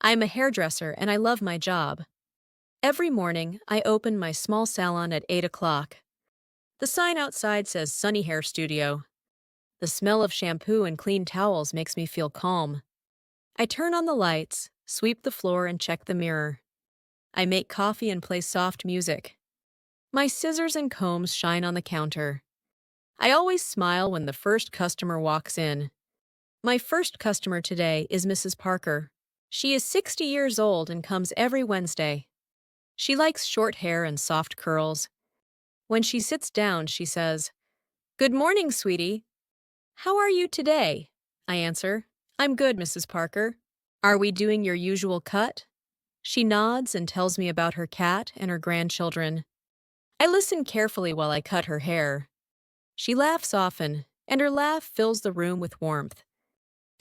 I'm a hairdresser and I love my job. Every morning, I open my small salon at 8 o'clock. The sign outside says Sunny Hair Studio. The smell of shampoo and clean towels makes me feel calm. I turn on the lights, sweep the floor, and check the mirror. I make coffee and play soft music. My scissors and combs shine on the counter. I always smile when the first customer walks in. My first customer today is Mrs. Parker. She is 60 years old and comes every Wednesday. She likes short hair and soft curls. When she sits down, she says, "Good morning, sweetie. How are you today?" I answer, "I'm good, Mrs. Parker. Are we doing your usual cut?" She nods and tells me about her cat and her grandchildren. I listen carefully while I cut her hair. She laughs often, and her laugh fills the room with warmth.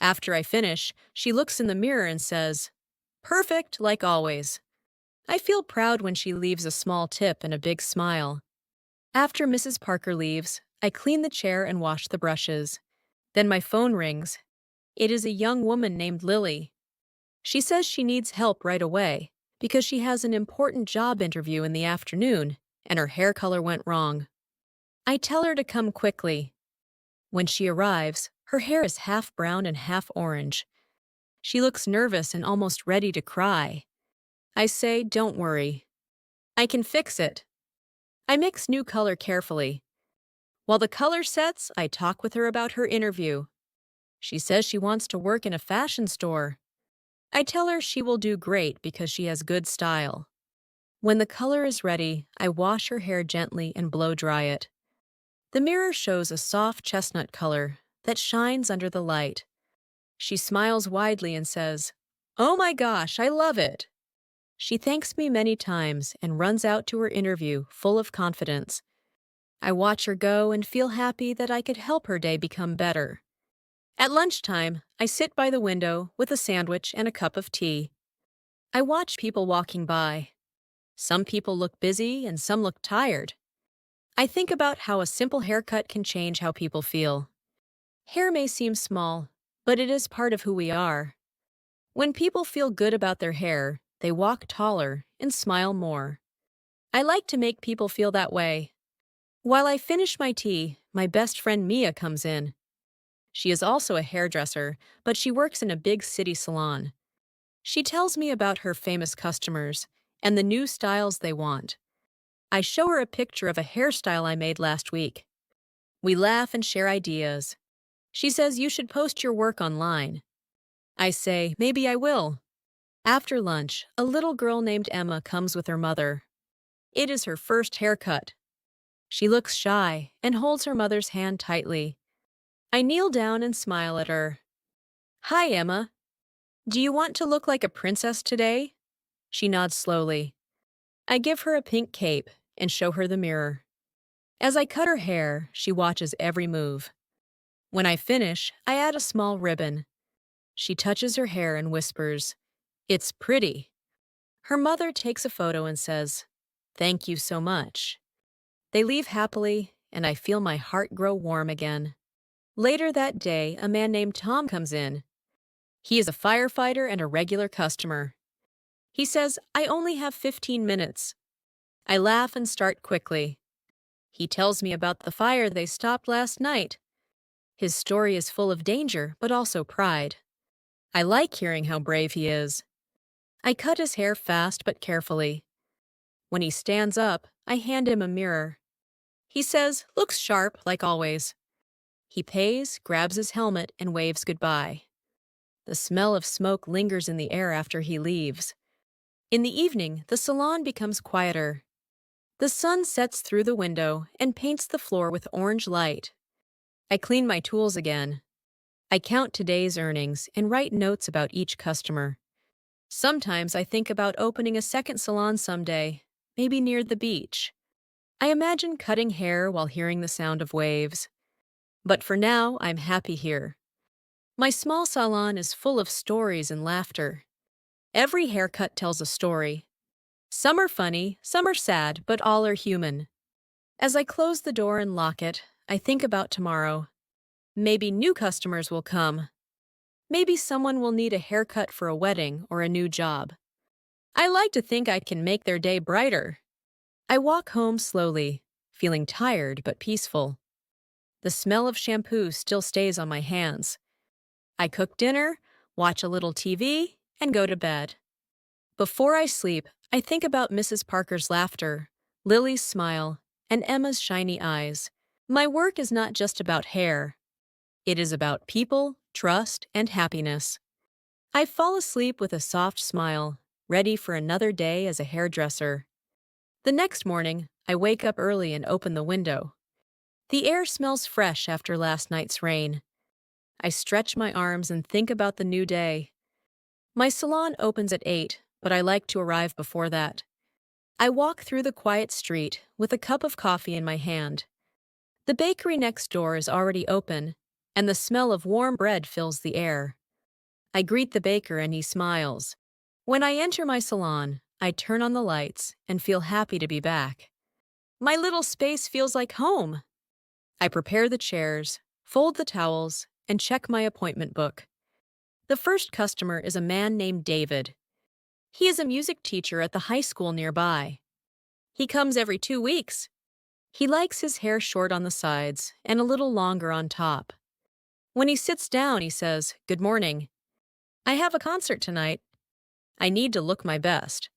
After I finish, she looks in the mirror and says, "Perfect, like always." I feel proud when she leaves a small tip and a big smile. After Mrs. Parker leaves, I clean the chair and wash the brushes. Then my phone rings. It is a young woman named Lily. She says she needs help right away because she has an important job interview in the afternoon and her hair color went wrong. I tell her to come quickly. When she arrives, her hair is half brown and half orange. She looks nervous and almost ready to cry. I say, "Don't worry. I can fix it." I mix new color carefully. While the color sets, I talk with her about her interview. She says she wants to work in a fashion store. I tell her she will do great because she has good style. When the color is ready, I wash her hair gently and blow dry it. The mirror shows a soft chestnut color that shines under the light. She smiles widely and says, "Oh my gosh, I love it." She thanks me many times and runs out to her interview full of confidence. I watch her go and feel happy that I could help her day become better. At lunchtime, I sit by the window with a sandwich and a cup of tea. I watch people walking by. Some people look busy and some look tired. I think about how a simple haircut can change how people feel. Hair may seem small, but it is part of who we are. When people feel good about their hair, they walk taller and smile more. I like to make people feel that way. While I finish my tea, my best friend Mia comes in. She is also a hairdresser, but she works in a big city salon. She tells me about her famous customers and the new styles they want. I show her a picture of a hairstyle I made last week. We laugh and share ideas. She says you should post your work online. I say, maybe I will. After lunch, a little girl named Emma comes with her mother. It is her first haircut. She looks shy and holds her mother's hand tightly. I kneel down and smile at her. "Hi, Emma. Do you want to look like a princess today?" She nods slowly. I give her a pink cape and show her the mirror. As I cut her hair, she watches every move. When I finish, I add a small ribbon. She touches her hair and whispers, "It's pretty." Her mother takes a photo and says, "Thank you so much." They leave happily, and I feel my heart grow warm again. Later that day, a man named Tom comes in. He is a firefighter and a regular customer. He says, "I only have 15 minutes. I laugh and start quickly. He tells me about the fire they stopped last night. His story is full of danger, but also pride. I like hearing how brave he is. I cut his hair fast but carefully. When he stands up, I hand him a mirror. He says, "Looks sharp, like always." He pays, grabs his helmet, and waves goodbye. The smell of smoke lingers in the air after he leaves. In the evening, the salon becomes quieter. The sun sets through the window and paints the floor with orange light. I clean my tools again. I count today's earnings and write notes about each customer. Sometimes I think about opening a second salon someday, maybe near the beach. I imagine cutting hair while hearing the sound of waves. But for now, I'm happy here. My small salon is full of stories and laughter. Every haircut tells a story. Some are funny, some are sad, but all are human. As I close the door and lock it, I think about tomorrow. Maybe new customers will come. Maybe someone will need a haircut for a wedding or a new job. I like to think I can make their day brighter. I walk home slowly, feeling tired but peaceful. The smell of shampoo still stays on my hands. I cook dinner, watch a little TV, and go to bed. Before I sleep, I think about Mrs. Parker's laughter, Lily's smile, and Emma's shiny eyes. My work is not just about hair. It is about people, trust, and happiness. I fall asleep with a soft smile, ready for another day as a hairdresser. The next morning, I wake up early and open the window. The air smells fresh after last night's rain. I stretch my arms and think about the new day. My salon opens at 8, but I like to arrive before that. I walk through the quiet street with a cup of coffee in my hand. The bakery next door is already open, and the smell of warm bread fills the air. I greet the baker and he smiles. When I enter my salon, I turn on the lights and feel happy to be back. My little space feels like home. I prepare the chairs, fold the towels, and check my appointment book. The first customer is a man named David. He is a music teacher at the high school nearby. He comes every 2 weeks. He likes his hair short on the sides and a little longer on top. When he sits down, he says, "Good morning. I have a concert tonight. I need to look my best."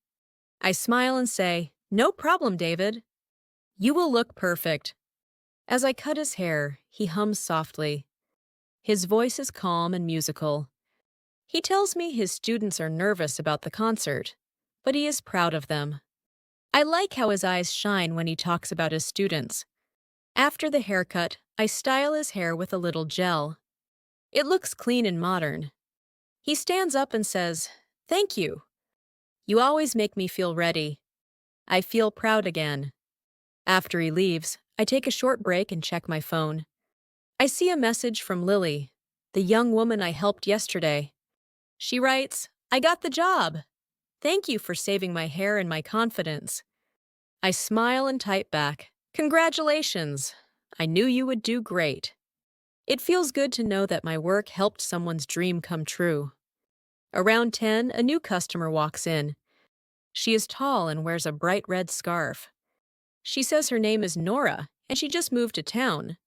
I smile and say, "No problem, David. You will look perfect." As I cut his hair, he hums softly. His voice is calm and musical. He tells me his students are nervous about the concert, but he is proud of them. I like how his eyes shine when he talks about his students. After the haircut, I style his hair with a little gel. It looks clean and modern. He stands up and says, "Thank you. You always make me feel ready." I feel proud again. After he leaves, I take a short break and check my phone. I see a message from Lily, the young woman I helped yesterday. She writes, "I got the job. Thank you for saving my hair and my confidence." I smile and type back, "Congratulations. I knew you would do great." It feels good to know that my work helped someone's dream come true. Around 10, a new customer walks in. She is tall and wears a bright red scarf. She says her name is Nora, and she just moved to town.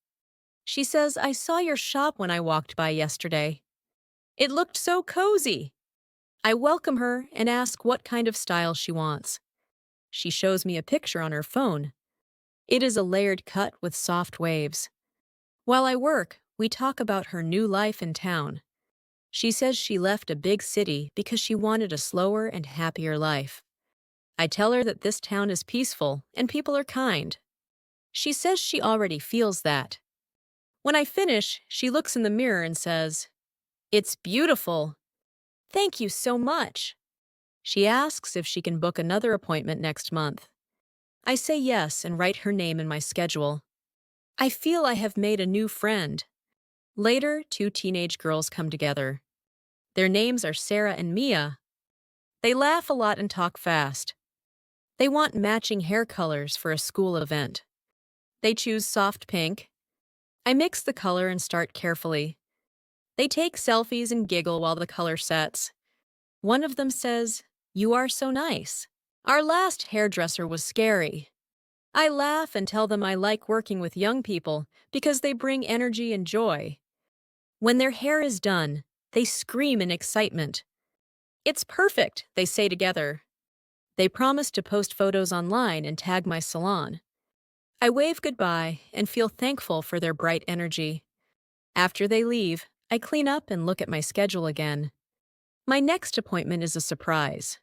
She says, "I saw your shop when I walked by yesterday. It looked so cozy." I welcome her and ask what kind of style she wants. She shows me a picture on her phone. It is a layered cut with soft waves. While I work, we talk about her new life in town. She says she left a big city because she wanted a slower and happier life. I tell her that this town is peaceful and people are kind. She says she already feels that. When I finish, she looks in the mirror and says, "It's beautiful. Thank you so much." She asks if she can book another appointment next month. I say yes and write her name in my schedule. I feel I have made a new friend. Later, 2 teenage girls come together. Their names are Sarah and Mia. They laugh a lot and talk fast. They want matching hair colors for a school event. They choose soft pink. I mix the color and start carefully. They take selfies and giggle while the color sets. One of them says, "You are so nice." Our last hairdresser was scary. I laugh and tell them I like working with young people because they bring energy and joy. When their hair is done, they scream in excitement. "It's perfect," they say together. They promise to post photos online and tag my salon. I wave goodbye and feel thankful for their bright energy. After they leave, I clean up and look at my schedule again. My next appointment is a surprise.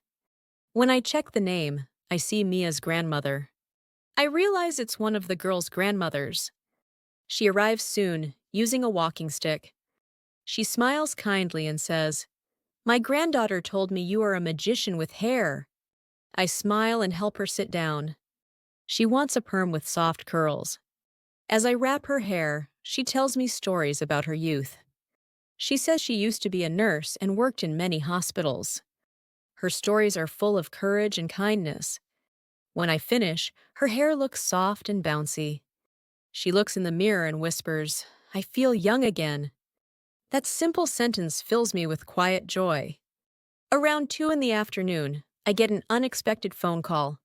When I check the name, I see Mia's grandmother. I realize it's one of the girls' grandmothers. She arrives soon, using a walking stick. She smiles kindly and says, "My granddaughter told me you are a magician with hair." I smile and help her sit down. She wants a perm with soft curls. As I wrap her hair, she tells me stories about her youth. She says she used to be a nurse and worked in many hospitals. Her stories are full of courage and kindness. When I finish, her hair looks soft and bouncy. She looks in the mirror and whispers, "I feel young again." That simple sentence fills me with quiet joy. Around 2 in the afternoon, I get an unexpected phone call.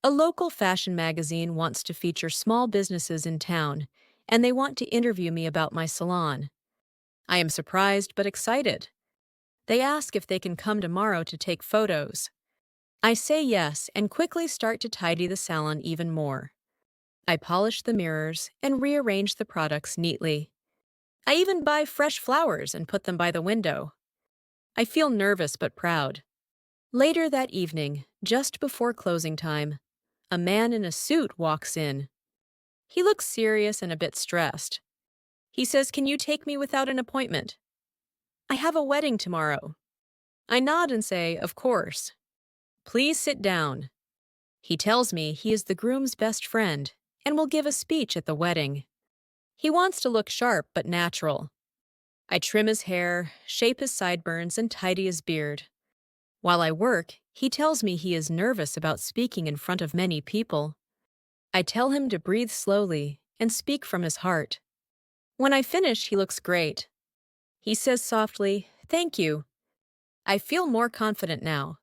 A local fashion magazine wants to feature small businesses in town, and they want to interview me about my salon. I am surprised but excited. They ask if they can come tomorrow to take photos. I say yes and quickly start to tidy the salon even more. I polish the mirrors and rearrange the products neatly. I even buy fresh flowers and put them by the window. I feel nervous but proud. Later that evening, just before closing time, a man in a suit walks in. He looks serious and a bit stressed. He says, "Can you take me without an appointment? I have a wedding tomorrow." I nod and say, "Of course. Please sit down." He tells me he is the groom's best friend and will give a speech at the wedding. He wants to look sharp but natural. I trim his hair, shape his sideburns, and tidy his beard. While I work, he tells me he is nervous about speaking in front of many people. I tell him to breathe slowly and speak from his heart. When I finish, he looks great. He says softly, "Thank you." I feel more confident now.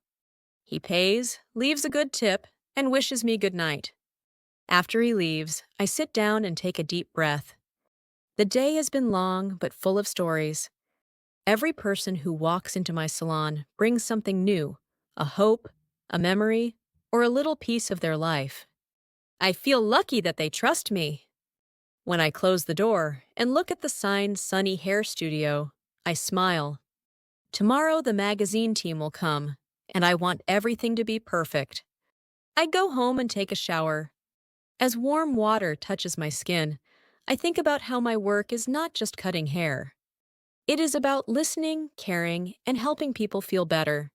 He pays, leaves a good tip, and wishes me good night. After he leaves, I sit down and take a deep breath. The day has been long but full of stories. Every person who walks into my salon brings something new, a hope, a memory, or a little piece of their life. I feel lucky that they trust me. When I close the door and look at the sign Sunny Hair Studio, I smile. Tomorrow the magazine team will come, and I want everything to be perfect. I go home and take a shower. As warm water touches my skin, I think about how my work is not just cutting hair. It is about listening, caring, and helping people feel better.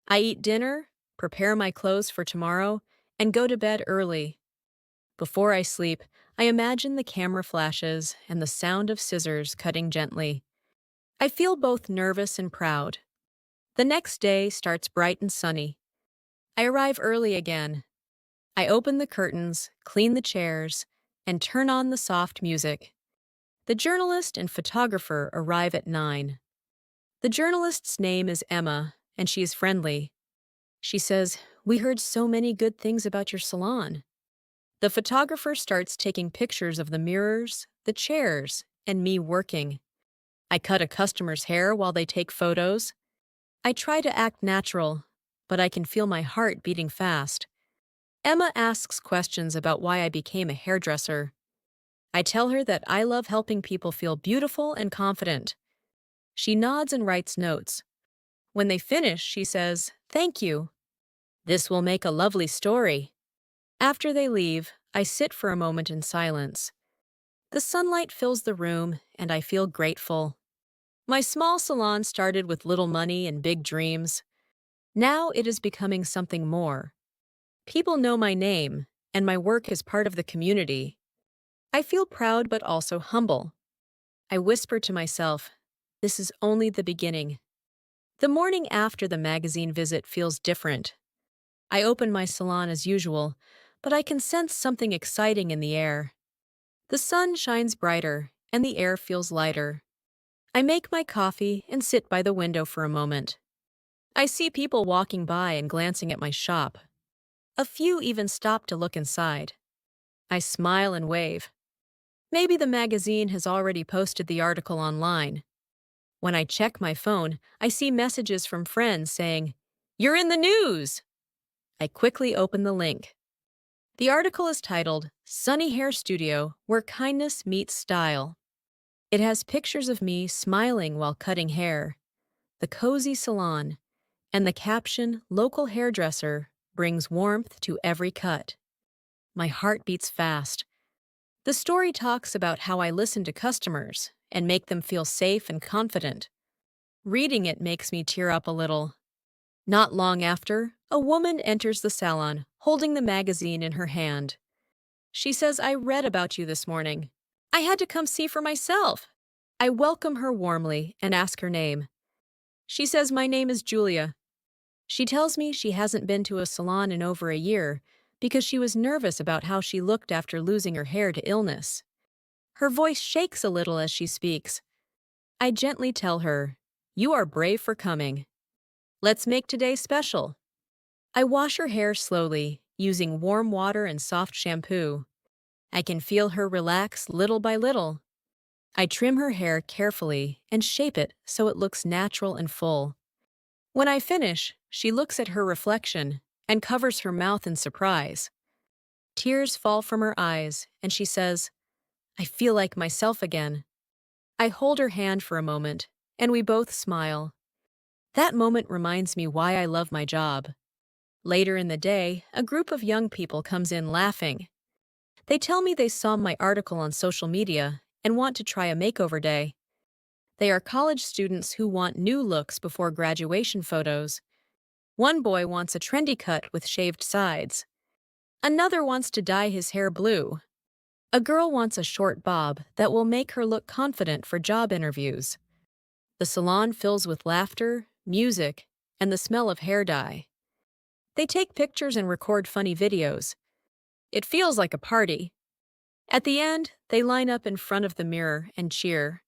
I eat dinner, prepare my clothes for tomorrow, and go to bed early. Before I sleep, I imagine the camera flashes and the sound of scissors cutting gently. I feel both nervous and proud. The next day starts bright and sunny. I arrive early again. I open the curtains, clean the chairs, and turn on the soft music. The journalist and photographer arrive at 9. The journalist's name is Emma, and she is friendly. She says, "We heard so many good things about your salon." The photographer starts taking pictures of the mirrors, the chairs, and me working. I cut a customer's hair while they take photos. I try to act natural, but I can feel my heart beating fast. Emma asks questions about why I became a hairdresser. I tell her that I love helping people feel beautiful and confident. She nods and writes notes. When they finish, she says, "Thank you. This will make a lovely story." After they leave, I sit for a moment in silence. The sunlight fills the room, and I feel grateful. My small salon started with little money and big dreams. Now it is becoming something more. People know my name, and my work is part of the community. I feel proud but also humble. I whisper to myself, this is only the beginning. The morning after the magazine visit feels different. I open my salon as usual, but I can sense something exciting in the air. The sun shines brighter, and the air feels lighter. I make my coffee and sit by the window for a moment. I see people walking by and glancing at my shop. A few even stop to look inside. I smile and wave. Maybe the magazine has already posted the article online. When I check my phone, I see messages from friends saying, "You're in the news!" I quickly open the link. The article is titled, "Sunny Hair Studio, Where Kindness Meets Style." It has pictures of me smiling while cutting hair, the cozy salon, and the caption, "Local hairdresser brings warmth to every cut." My heart beats fast. The story talks about how I listen to customers and make them feel safe and confident. Reading it makes me tear up a little. Not long after, a woman enters the salon, holding the magazine in her hand. She says, "I read about you this morning. I had to come see for myself." I welcome her warmly and ask her name. She says, "My name is Julia." She tells me she hasn't been to a salon in over a year because she was nervous about how she looked after losing her hair to illness. Her voice shakes a little as she speaks. I gently tell her, "You are brave for coming. Let's make today special." I wash her hair slowly, using warm water and soft shampoo. I can feel her relax little by little. I trim her hair carefully and shape it so it looks natural and full. When I finish, she looks at her reflection and covers her mouth in surprise. Tears fall from her eyes, and she says, "I feel like myself again." I hold her hand for a moment, and we both smile. That moment reminds me why I love my job. Later in the day, a group of young people comes in laughing. They tell me they saw my article on social media and want to try a makeover day. They are college students who want new looks before graduation photos. One boy wants a trendy cut with shaved sides. Another wants to dye his hair blue. A girl wants a short bob that will make her look confident for job interviews. The salon fills with laughter, music, and the smell of hair dye. They take pictures and record funny videos. It feels like a party. At the end, they line up in front of the mirror and cheer.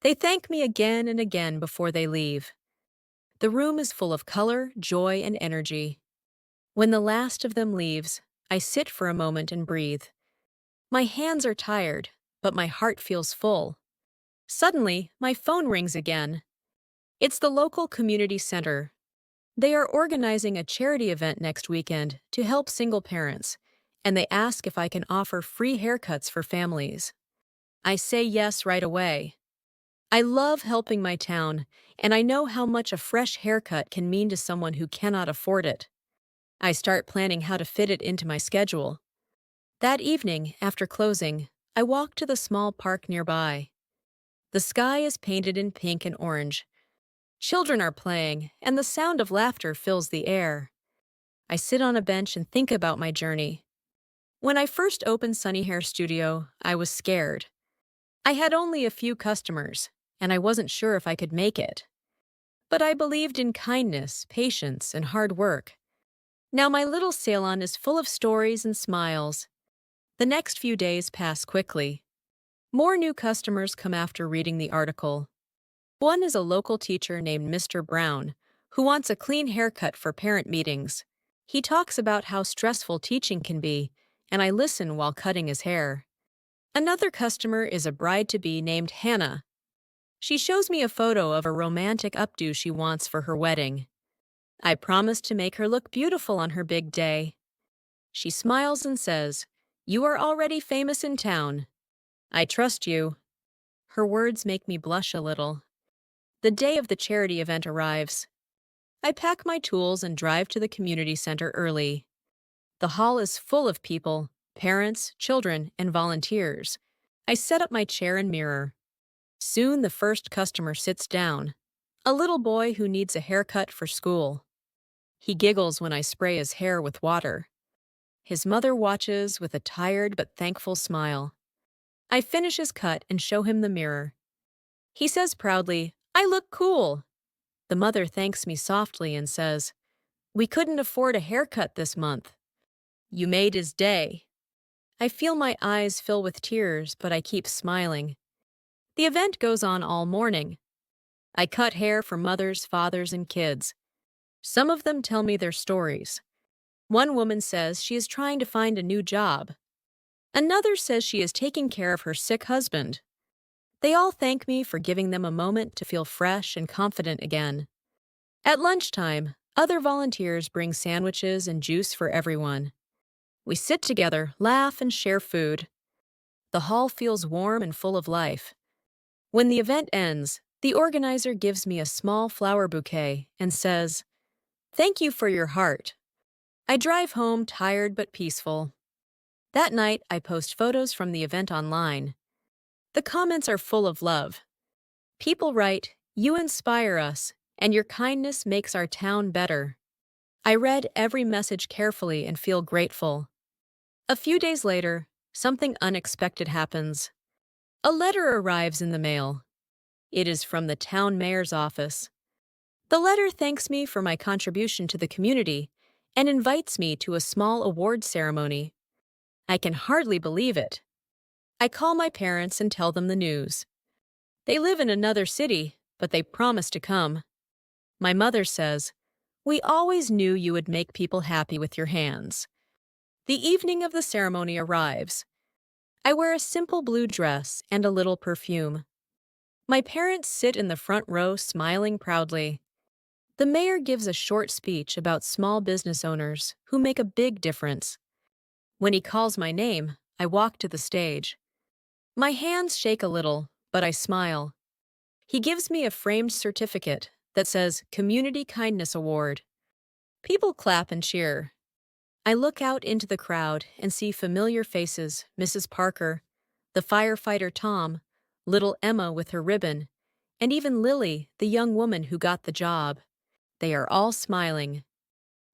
They thank me again and again before they leave. The room is full of color, joy, and energy. When the last of them leaves, I sit for a moment and breathe. My hands are tired, but my heart feels full. Suddenly, my phone rings again. It's the local community center. They are organizing a charity event next weekend to help single parents, and they ask if I can offer free haircuts for families. I say yes right away. I love helping my town, and I know how much a fresh haircut can mean to someone who cannot afford it. I start planning how to fit it into my schedule. That evening, after closing, I walk to the small park nearby. The sky is painted in pink and orange. Children are playing, and the sound of laughter fills the air. I sit on a bench and think about my journey. When I first opened Sunny Hair Studio, I was scared. I had only a few customers, and I wasn't sure if I could make it. But I believed in kindness, patience, and hard work. Now my little salon is full of stories and smiles. The next few days pass quickly. More new customers come after reading the article. One is a local teacher named Mr. Brown, who wants a clean haircut for parent meetings. He talks about how stressful teaching can be, and I listen while cutting his hair. Another customer is a bride-to-be named Hannah. She shows me a photo of a romantic updo she wants for her wedding. I promise to make her look beautiful on her big day. She smiles and says, "You are already famous in town. I trust you." Her words make me blush a little. The day of the charity event arrives. I pack my tools and drive to the community center early. The hall is full of people, parents, children, and volunteers. I set up my chair and mirror. Soon the first customer sits down, a little boy who needs a haircut for school. He giggles when I spray his hair with water. His mother watches with a tired but thankful smile. I finish his cut and show him the mirror. He says proudly, "I look cool." The mother thanks me softly and says, "We couldn't afford a haircut this month. You made his day." I feel my eyes fill with tears, but I keep smiling. The event goes on all morning. I cut hair for mothers, fathers, and kids. Some of them tell me their stories. One woman says she is trying to find a new job. Another says she is taking care of her sick husband. They all thank me for giving them a moment to feel fresh and confident again. At lunchtime, other volunteers bring sandwiches and juice for everyone. We sit together, laugh, and share food. The hall feels warm and full of life. When the event ends, the organizer gives me a small flower bouquet and says, "Thank you for your heart." I drive home tired but peaceful. That night, I post photos from the event online. The comments are full of love. People write, "You inspire us, and your kindness makes our town better." I read every message carefully and feel grateful. A few days later, something unexpected happens. A letter arrives in the mail. It is from the town mayor's office. The letter thanks me for my contribution to the community and invites me to a small award ceremony. I can hardly believe it. I call my parents and tell them the news. They live in another city, but they promise to come. My mother says, "We always knew you would make people happy with your hands." The evening of the ceremony arrives. I wear a simple blue dress and a little perfume. My parents sit in the front row smiling proudly. The mayor gives a short speech about small business owners who make a big difference. When he calls my name, I walk to the stage. My hands shake a little, but I smile. He gives me a framed certificate that says Community Kindness Award. People clap and cheer. I look out into the crowd and see familiar faces: Mrs. Parker, the firefighter Tom, little Emma with her ribbon, and even Lily, the young woman who got the job. They are all smiling.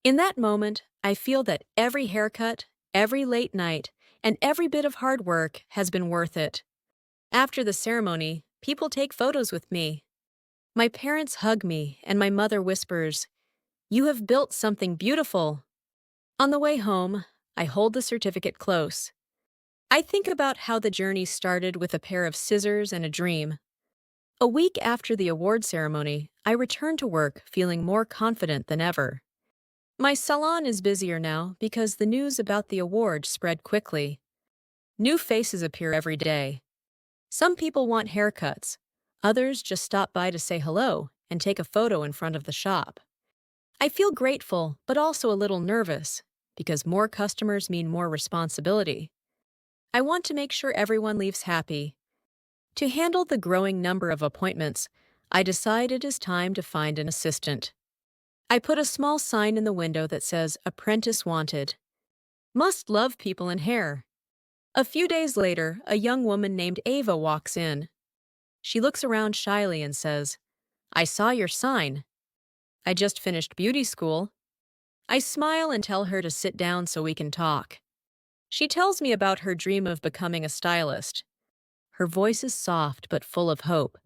In that moment, I feel that every haircut, every late night, and every bit of hard work has been worth it. After the ceremony, people take photos with me. My parents hug me, and my mother whispers, "You have built something beautiful." On the way home, I hold the certificate close. I think about how the journey started with a pair of scissors and a dream. A week after the award ceremony, I return to work feeling more confident than ever. My salon is busier now because the news about the award spread quickly. New faces appear every day. Some people want haircuts. Others just stop by to say hello and take a photo in front of the shop. I feel grateful, but also a little nervous, because more customers mean more responsibility. I want to make sure everyone leaves happy. To handle the growing number of appointments, I decide it is time to find an assistant. I put a small sign in the window that says Apprentice Wanted. Must love people in hair. A few days later, a young woman named Ava walks in. She looks around shyly and says, "I saw your sign." "I just finished beauty school." I smile and tell her to sit down so we can talk. She tells me about her dream of becoming a stylist. Her voice is soft but full of hope.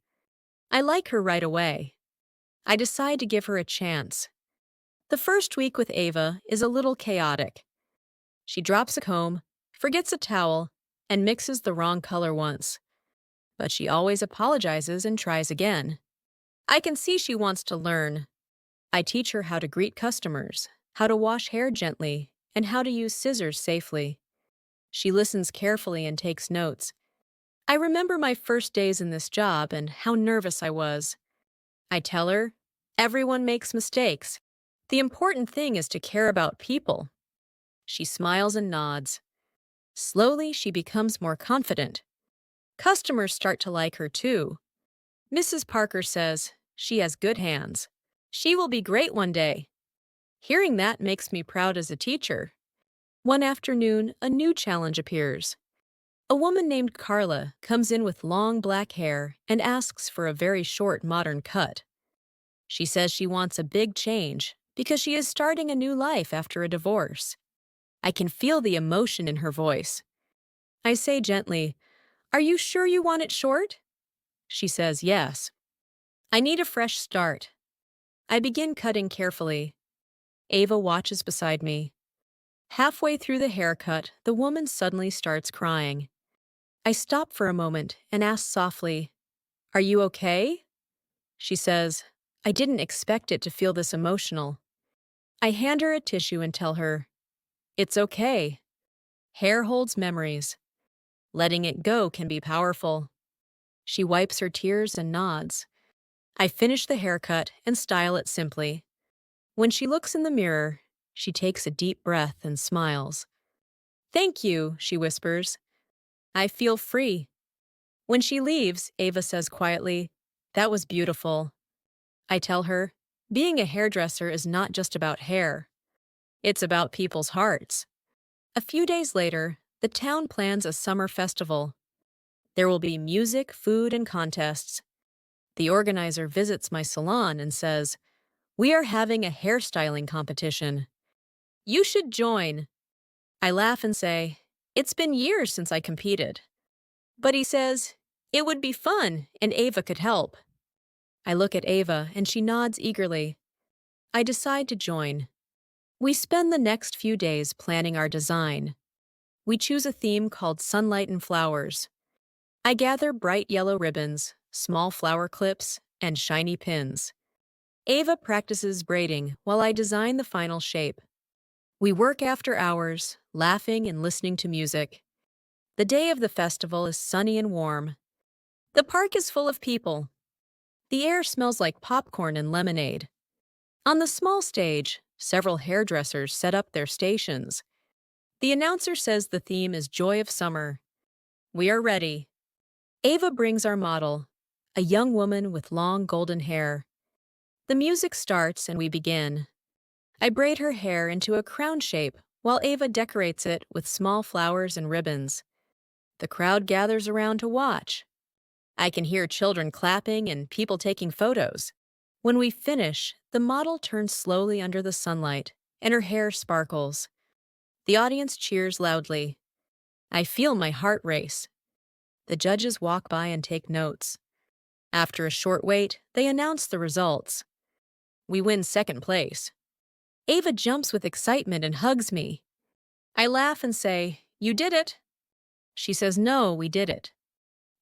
I like her right away. I decide to give her a chance. The first week with Ava is a little chaotic. She drops a comb, forgets a towel, and mixes the wrong color once. But she always apologizes and tries again. I can see she wants to learn. I teach her how to greet customers, how to wash hair gently, and how to use scissors safely. She listens carefully and takes notes. I remember my first days in this job and how nervous I was. I tell her, "Everyone makes mistakes. The important thing is to care about people." She smiles and nods. Slowly, she becomes more confident. Customers start to like her too. Mrs. Parker says she has good hands. She will be great one day. Hearing that makes me proud as a teacher. One afternoon, a new challenge appears. A woman named Carla comes in with long black hair and asks for a very short modern cut. She says she wants a big change because she is starting a new life after a divorce. I can feel the emotion in her voice. I say gently, "Are you sure you want it short?" She says yes. I need a fresh start. I begin cutting carefully. Ava watches beside me. Halfway through the haircut, the woman suddenly starts crying. I stop for a moment and ask softly, "Are you okay?" She says, "I didn't expect it to feel this emotional." I hand her a tissue and tell her, "It's okay. Hair holds memories. Letting it go can be powerful." She wipes her tears and nods. I finish the haircut and style it simply. When she looks in the mirror, she takes a deep breath and smiles. "Thank you," she whispers. I feel free. When she leaves, Ava says quietly, "That was beautiful." I tell her, being a hairdresser is not just about hair. It's about people's hearts. A few days later, the town plans a summer festival. There will be music, food, and contests. The organizer visits my salon and says, "We are having a hairstyling competition. You should join." I laugh and say, "It's been years since I competed." But he says, "It would be fun, and Ava could help." I look at Ava, and she nods eagerly. I decide to join. We spend the next few days planning our design. We choose a theme called Sunlight and Flowers. I gather bright yellow ribbons, small flower clips, and shiny pins. Ava practices braiding while I design the final shape. We work after hours, laughing and listening to music. The day of the festival is sunny and warm. The park is full of people. The air smells like popcorn and lemonade. On the small stage, several hairdressers set up their stations. The announcer says the theme is Joy of Summer. We are ready. Ava brings our model, a young woman with long golden hair. The music starts and we begin. I braid her hair into a crown shape while Ava decorates it with small flowers and ribbons. The crowd gathers around to watch. I can hear children clapping and people taking photos. When we finish, the model turns slowly under the sunlight, and her hair sparkles. The audience cheers loudly. I feel my heart race. The judges walk by and take notes. After a short wait, they announce the results. We win second place. Ava jumps with excitement and hugs me. I laugh and say, "You did it." She says, "No, we did it."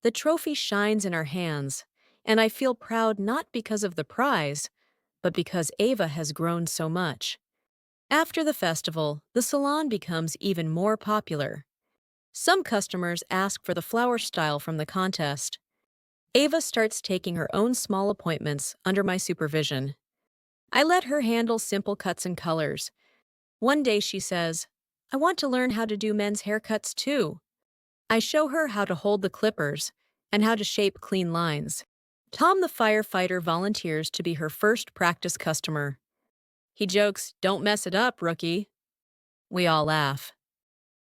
The trophy shines in our hands, and I feel proud not because of the prize, but because Ava has grown so much. After the festival, the salon becomes even more popular. Some customers ask for the flower style from the contest. Ava starts taking her own small appointments under my supervision. I let her handle simple cuts and colors. One day she says, "I want to learn how to do men's haircuts too." I show her how to hold the clippers and how to shape clean lines. Tom the firefighter volunteers to be her first practice customer. He jokes, "Don't mess it up, rookie." We all laugh.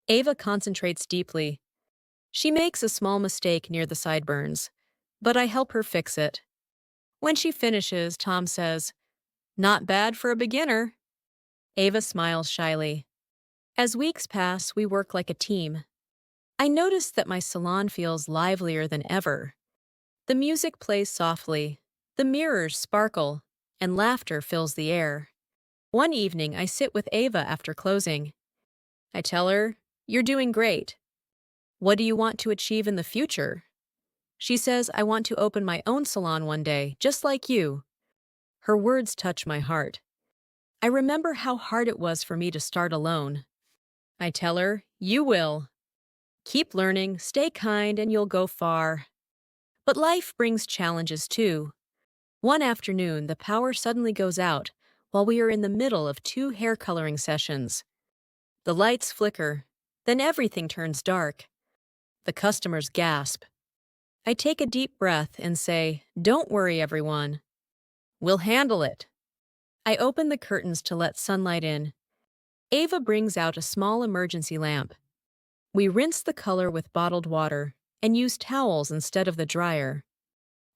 Ava concentrates deeply. She makes a small mistake near the sideburns, but I help her fix it. When she finishes, Tom says, "Not bad for a beginner." Ava smiles shyly. As weeks pass, we work like a team. I notice that my salon feels livelier than ever. The music plays softly, the mirrors sparkle, and laughter fills the air. One evening, I sit with Ava after closing. I tell her, "You're doing great. What do you want to achieve in the future?" She says, "I want to open my own salon one day, just like you." Her words touch my heart. I remember how hard it was for me to start alone. I tell her, "You will. Keep learning, stay kind, and you'll go far." But life brings challenges too. One afternoon, the power suddenly goes out while we are in the middle of 2 hair coloring sessions. The lights flicker, then everything turns dark. The customers gasp. I take a deep breath and say, "Don't worry, everyone. We'll handle it." I open the curtains to let sunlight in. Ava brings out a small emergency lamp. We rinse the color with bottled water and use towels instead of the dryer.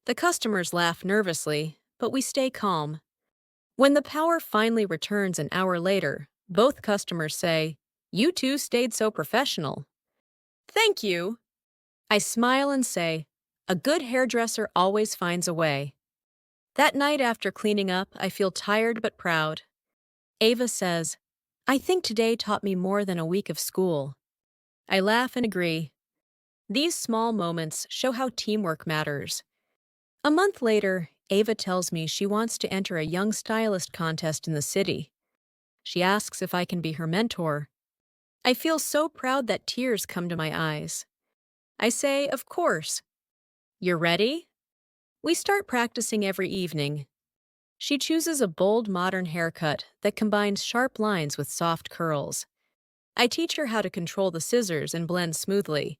The customers laugh nervously, but we stay calm. When the power finally returns an hour later, both customers say, "You two stayed so professional." "Thank you." I smile and say, "A good hairdresser always finds a way." That night after cleaning up, I feel tired but proud. Ava says, "I think today taught me more than a week of school." I laugh and agree. These small moments show how teamwork matters. A month later, Ava tells me she wants to enter a young stylist contest in the city. She asks if I can be her mentor. I feel so proud that tears come to my eyes. I say, "Of course." "You're ready?" We start practicing every evening. She chooses a bold modern haircut that combines sharp lines with soft curls. I teach her how to control the scissors and blend smoothly.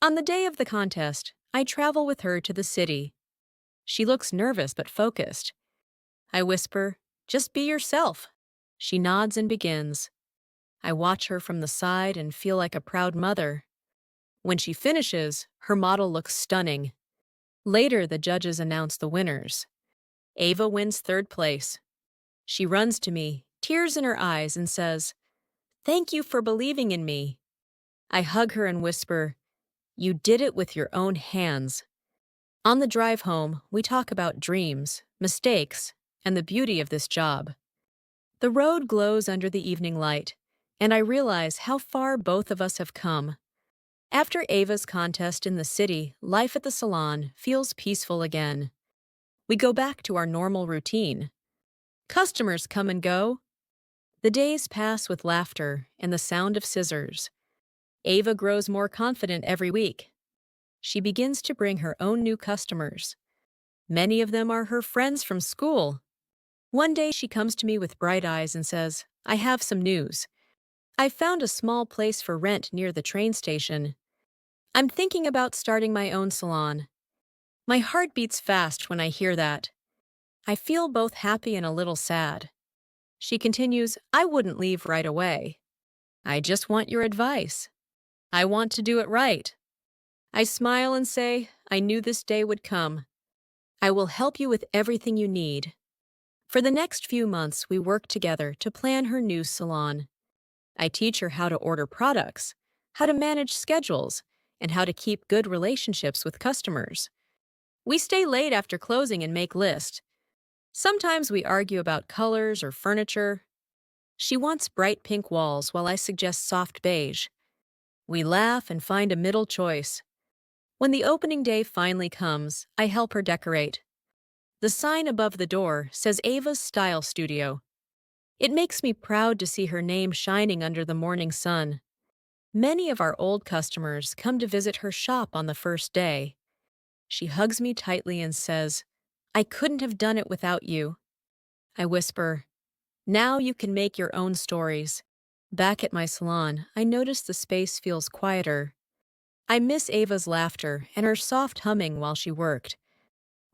On the day of the contest, I travel with her to the city. She looks nervous but focused. I whisper, "Just be yourself." She nods and begins. I watch her from the side and feel like a proud mother. When she finishes, her model looks stunning. Later, the judges announce the winners. Ava wins third place. She runs to me, tears in her eyes, and says, "Thank you for believing in me." I hug her and whisper, "You did it with your own hands." On the drive home, we talk about dreams, mistakes, and the beauty of this job. The road glows under the evening light, and I realize how far both of us have come. After Ava's contest in the city, life at the salon feels peaceful again. We go back to our normal routine. Customers come and go. The days pass with laughter and the sound of scissors. Ava grows more confident every week. She begins to bring her own new customers. Many of them are her friends from school. One day she comes to me with bright eyes and says, "I have some news. I've found a small place for rent near the train station. I'm thinking about starting my own salon." My heart beats fast when I hear that. I feel both happy and a little sad. She continues, "I wouldn't leave right away. I just want your advice. I want to do it right." I smile and say, "I knew this day would come. I will help you with everything you need." For the next few months, we work together to plan her new salon. I teach her how to order products, how to manage schedules, and how to keep good relationships with customers. We stay late after closing and make lists. Sometimes we argue about colors or furniture. She wants bright pink walls while I suggest soft beige. We laugh and find a middle choice. When the opening day finally comes, I help her decorate. The sign above the door says Ava's Style Studio. It makes me proud to see her name shining under the morning sun. Many of our old customers come to visit her shop on the first day. She hugs me tightly and says, "I couldn't have done it without you." I whisper, "Now you can make your own stories." Back at my salon, I notice the space feels quieter. I miss Ava's laughter and her soft humming while she worked.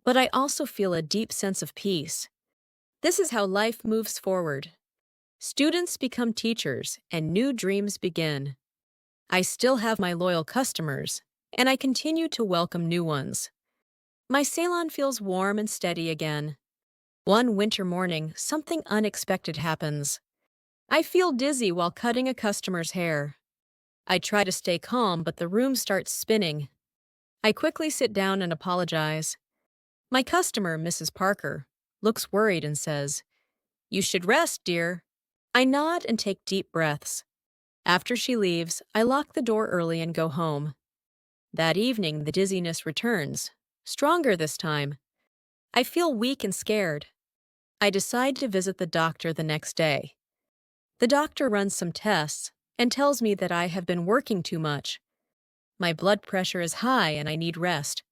But I also feel a deep sense of peace. This is how life moves forward. Students become teachers and new dreams begin. I still have my loyal customers, and I continue to welcome new ones. My salon feels warm and steady again. One winter morning, something unexpected happens. I feel dizzy while cutting a customer's hair. I try to stay calm, but the room starts spinning. I quickly sit down and apologize. My customer, Mrs. Parker, looks worried and says, "You should rest, dear." I nod and take deep breaths. After she leaves, I lock the door early and go home. That evening, the dizziness returns, stronger this time. I feel weak and scared. I decide to visit the doctor the next day. The doctor runs some tests and tells me that I have been working too much. My blood pressure is high and I need rest.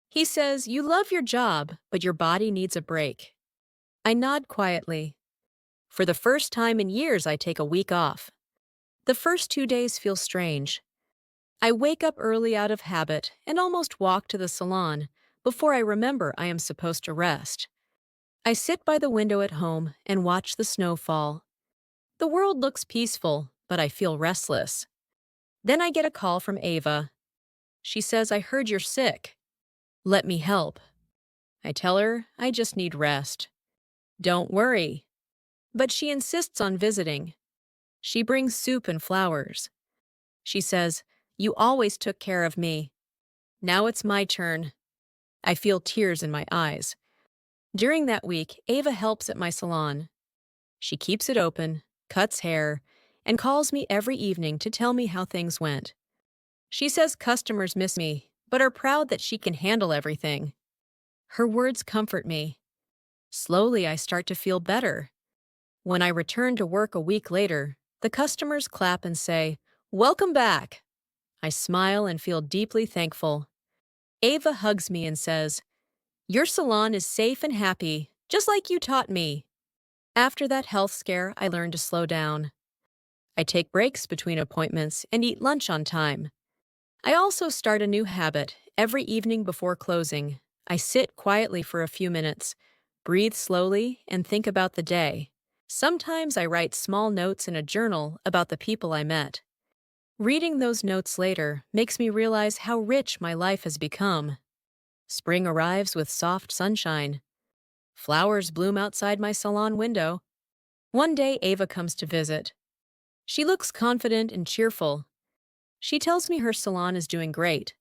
He says, "You love your job, but your body needs a break." I nod quietly. For the first time in years, I take a week off. The first 2 days feel strange. I wake up early out of habit and almost walk to the salon before I remember I am supposed to rest. I sit by the window at home and watch the snow fall. The world looks peaceful, but I feel restless. Then I get a call from Ava. She says, "I heard you're sick. Let me help." I tell her I just need rest. "Don't worry." But she insists on visiting. She brings soup and flowers. She says, "You always took care of me. Now it's my turn." I feel tears in my eyes. During that week, Ava helps at my salon. She keeps it open, cuts hair, and calls me every evening to tell me how things went. She says customers miss me, but are proud that she can handle everything. Her words comfort me. Slowly, I start to feel better. When I return to work a week later, the customers clap and say, "Welcome back." I smile and feel deeply thankful. Ava hugs me and says, "Your salon is safe and happy, just like you taught me." After that health scare, I learned to slow down. I take breaks between appointments and eat lunch on time. I also start a new habit. Every evening before closing, I sit quietly for a few minutes, breathe slowly, and think about the day. Sometimes I write small notes in a journal about the people I met. Reading those notes later makes me realize how rich my life has become. Spring arrives with soft sunshine. Flowers bloom outside my salon window. One day, Ava comes to visit. She looks confident and cheerful. She tells me her salon is doing great.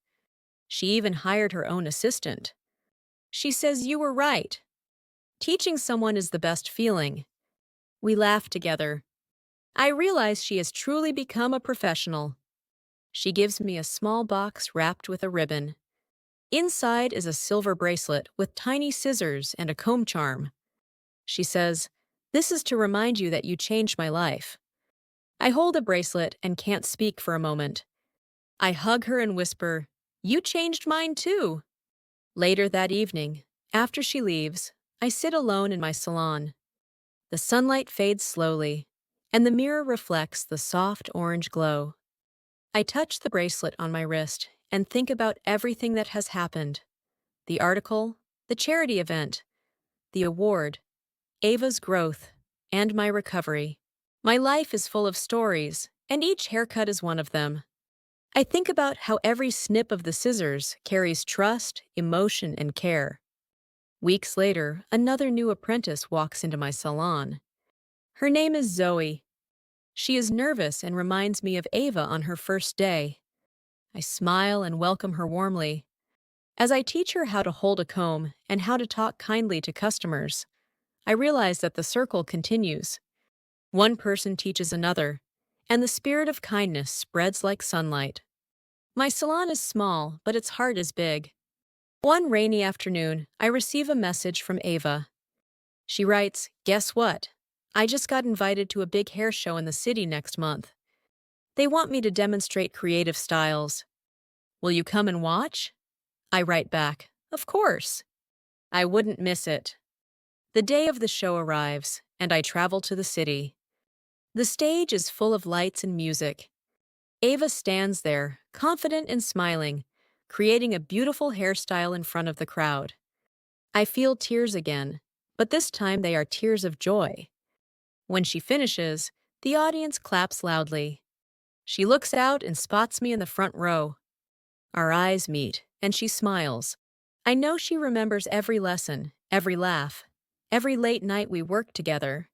She even hired her own assistant. She says, "You were right. Teaching someone is the best feeling." We laugh together. I realize she has truly become a professional. She gives me a small box wrapped with a ribbon. Inside is a silver bracelet with tiny scissors and a comb charm. She says, "This is to remind you that you changed my life." I hold the bracelet and can't speak for a moment. I hug her and whisper, "You changed mine too." Later that evening, after she leaves, I sit alone in my salon. The sunlight fades slowly, and the mirror reflects the soft orange glow. I touch the bracelet on my wrist and think about everything that has happened: the article, the charity event, the award, Ava's growth, and my recovery. My life is full of stories, and each haircut is one of them. I think about how every snip of the scissors carries trust, emotion, and care. Weeks later, another new apprentice walks into my salon. Her name is Zoe. She is nervous and reminds me of Ava on her first day. I smile and welcome her warmly. As I teach her how to hold a comb and how to talk kindly to customers, I realize that the circle continues. One person teaches another, and the spirit of kindness spreads like sunlight. My salon is small, but its heart is big. One rainy afternoon, I receive a message from Ava. She writes, "Guess what? I just got invited to a big hair show in the city next month. They want me to demonstrate creative styles. Will you come and watch?" I write back, "Of course." I wouldn't miss it. The day of the show arrives, and I travel to the city. The stage is full of lights and music. Ava stands there, confident and smiling, creating a beautiful hairstyle in front of the crowd. I feel tears again, but this time they are tears of joy. When she finishes, the audience claps loudly. She looks out and spots me in the front row. Our eyes meet, and she smiles. I know she remembers every lesson, every laugh, every late night we worked together.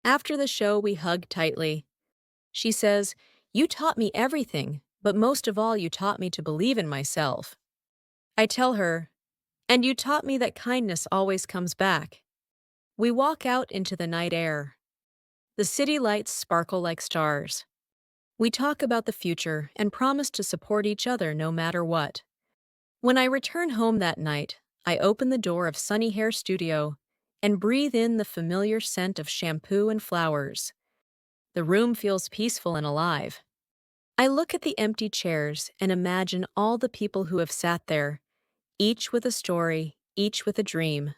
After the show, we hug tightly. She says, "You taught me everything, but most of all, you taught me to believe in myself." I tell her, "And you taught me that kindness always comes back." We walk out into the night air. The city lights sparkle like stars. We talk about the future and promise to support each other no matter what. When I return home that night, I open the door of Sunny Hair Studio and breathe in the familiar scent of shampoo and flowers. The room feels peaceful and alive. I look at the empty chairs and imagine all the people who have sat there, each with a story, each with a dream.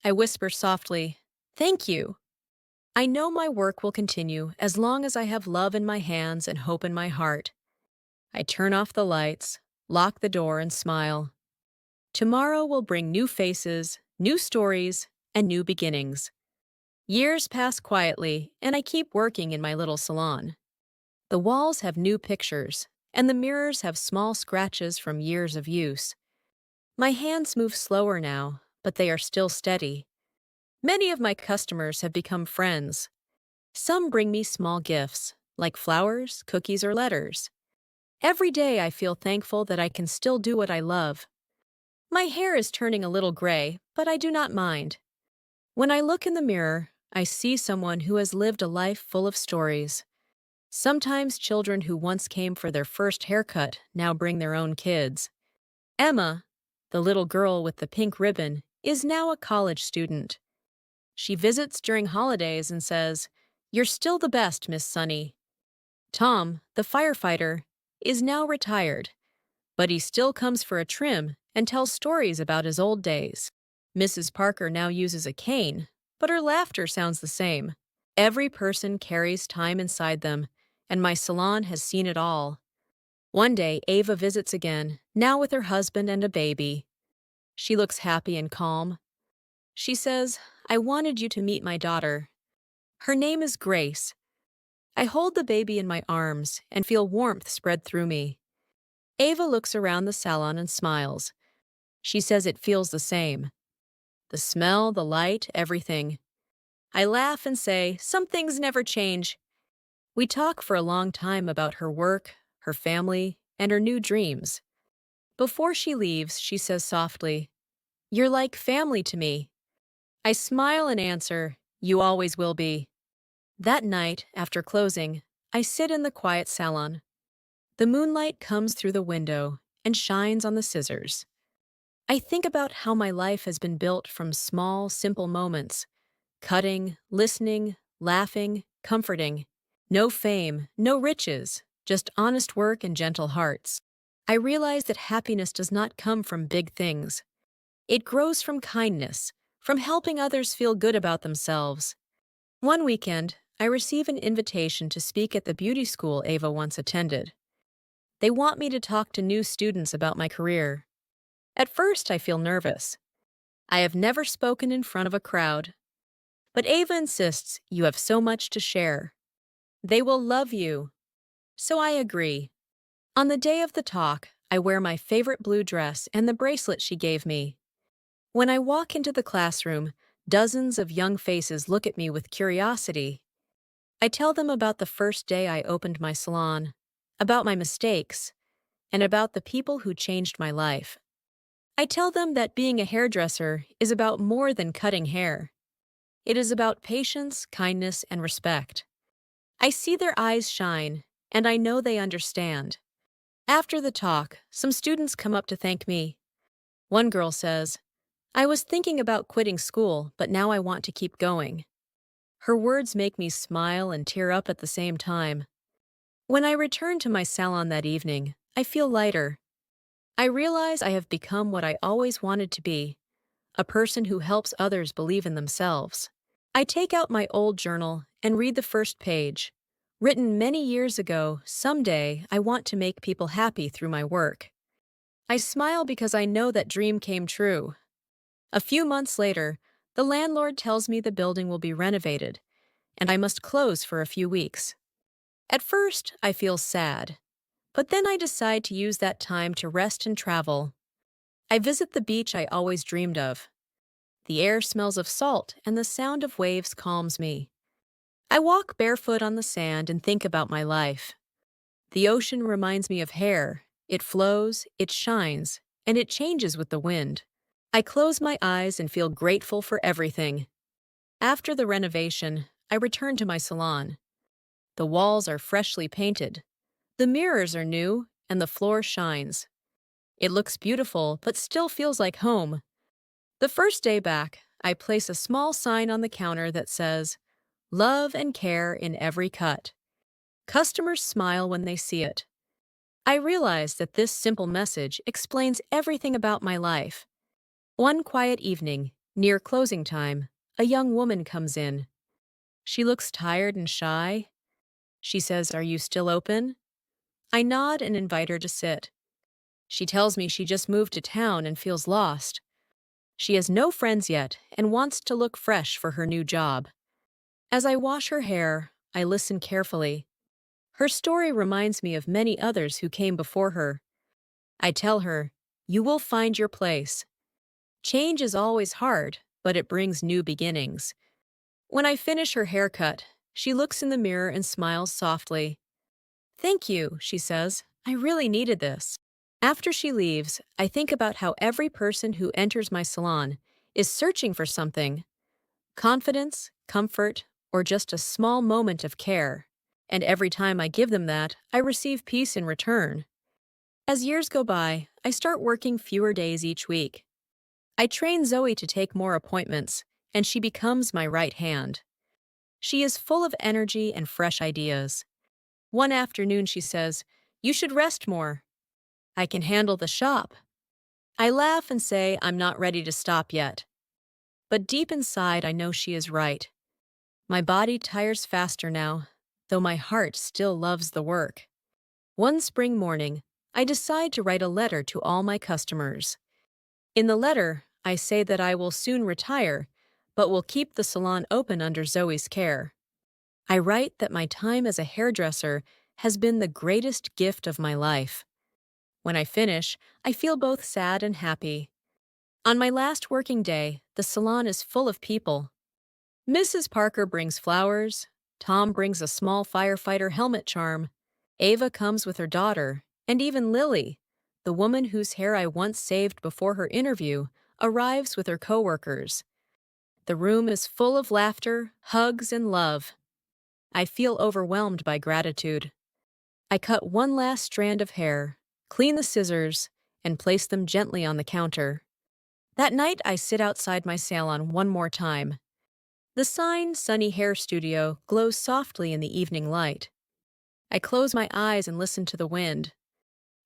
I whisper softly, "Thank you." I know my work will continue as long as I have love in my hands and hope in my heart. I turn off the lights, lock the door, and smile. Tomorrow will bring new faces, new stories, and new beginnings. Years pass quietly, and I keep working in my little salon. The walls have new pictures, and the mirrors have small scratches from years of use. My hands move slower now, but they are still steady. Many of my customers have become friends. Some bring me small gifts, like flowers, cookies, or letters. Every day I feel thankful that I can still do what I love. My hair is turning a little gray, but I do not mind. When I look in the mirror, I see someone who has lived a life full of stories. Sometimes children who once came for their first haircut now bring their own kids. Emma, the little girl with the pink ribbon, is now a college student. She visits during holidays and says, "You're still the best, Miss Sunny." Tom, the firefighter, is now retired, but he still comes for a trim and tells stories about his old days. Mrs. Parker now uses a cane, but her laughter sounds the same. Every person carries time inside them, and my salon has seen it all. One day, Ava visits again, now with her husband and a baby. She looks happy and calm. She says, "I wanted you to meet my daughter. Her name is Grace." I hold the baby in my arms and feel warmth spread through me. Ava looks around the salon and smiles. She says it feels the same. The smell, the light, everything. I laugh and say, "Some things never change." We talk for a long time about her work, her family, and her new dreams. Before she leaves, she says softly, "You're like family to me." I smile and answer, "You always will be." That night, after closing, I sit in the quiet salon. The moonlight comes through the window and shines on the scissors. I think about how my life has been built from small, simple moments: cutting, listening, laughing, comforting. No fame, no riches, just honest work and gentle hearts. I realize that happiness does not come from big things. It grows from kindness, from helping others feel good about themselves. One weekend, I receive an invitation to speak at the beauty school Ava once attended. They want me to talk to new students about my career. At first, I feel nervous. I have never spoken in front of a crowd. But Ava insists you have so much to share. They will love you. So I agree. On the day of the talk, I wear my favorite blue dress and the bracelet she gave me. When I walk into the classroom, dozens of young faces look at me with curiosity. I tell them about the first day I opened my salon, about my mistakes, and about the people who changed my life. I tell them that being a hairdresser is about more than cutting hair. It is about patience, kindness, and respect. I see their eyes shine, and I know they understand. After the talk, some students come up to thank me. One girl says, "I was thinking about quitting school, but now I want to keep going." Her words make me smile and tear up at the same time. When I return to my salon that evening, I feel lighter. I realize I have become what I always wanted to be: a person who helps others believe in themselves. I take out my old journal and read the first page. Written many years ago, "Someday I want to make people happy through my work." I smile because I know that dream came true. A few months later, the landlord tells me the building will be renovated, and I must close for a few weeks. At first, I feel sad, but then I decide to use that time to rest and travel. I visit the beach I always dreamed of. The air smells of salt, and the sound of waves calms me. I walk barefoot on the sand and think about my life. The ocean reminds me of hair. It flows, it shines, and it changes with the wind. I close my eyes and feel grateful for everything. After the renovation, I return to my salon. The walls are freshly painted. The mirrors are new, and the floor shines. It looks beautiful, but still feels like home. The first day back, I place a small sign on the counter that says, "Love and care in every cut." Customers smile when they see it. I realize that this simple message explains everything about my life. One quiet evening, near closing time, a young woman comes in. She looks tired and shy. She says, "Are you still open?" I nod and invite her to sit. She tells me she just moved to town and feels lost. She has no friends yet and wants to look fresh for her new job. As I wash her hair, I listen carefully. Her story reminds me of many others who came before her. I tell her, "You will find your place." Change is always hard, but it brings new beginnings. When I finish her haircut, she looks in the mirror and smiles softly. "Thank you," she says. "I really needed this." After she leaves, I think about how every person who enters my salon is searching for something: confidence, comfort, or just a small moment of care. And every time I give them that, I receive peace in return. As years go by, I start working fewer days each week. I train Zoe to take more appointments, and she becomes my right hand. She is full of energy and fresh ideas. One afternoon she says, "You should rest more." "I can handle the shop." I laugh and say I'm not ready to stop yet. But deep inside I know she is right. My body tires faster now, though my heart still loves the work. One spring morning, I decide to write a letter to all my customers. In the letter, I say that I will soon retire, but will keep the salon open under Zoe's care. I write that my time as a hairdresser has been the greatest gift of my life. When I finish, I feel both sad and happy. On my last working day, the salon is full of people. Mrs. Parker brings flowers. Tom brings a small firefighter helmet charm. Ava comes with her daughter, and even Lily, the woman whose hair I once saved before her interview, arrives with her coworkers. The room is full of laughter, hugs, and love. I feel overwhelmed by gratitude. I cut one last strand of hair, clean the scissors, and place them gently on the counter. That night, I sit outside my salon one more time. The sign, Sunny Hair Studio, glows softly in the evening light. I close my eyes and listen to the wind.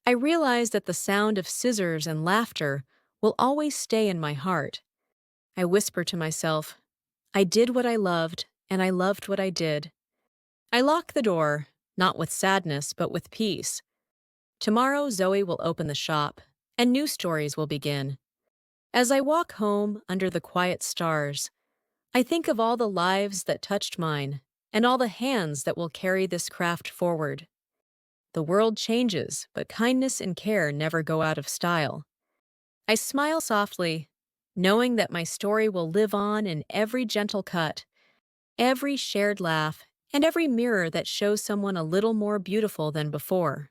I realize that the sound of scissors and laughter will always stay in my heart. I whisper to myself, I did what I loved, and I loved what I did. I lock the door, not with sadness, but with peace. Tomorrow, Zoe will open the shop, and new stories will begin. As I walk home under the quiet stars, I think of all the lives that touched mine, and all the hands that will carry this craft forward. The world changes, but kindness and care never go out of style. I smile softly, knowing that my story will live on in every gentle cut, every shared laugh, and every mirror that shows someone a little more beautiful than before.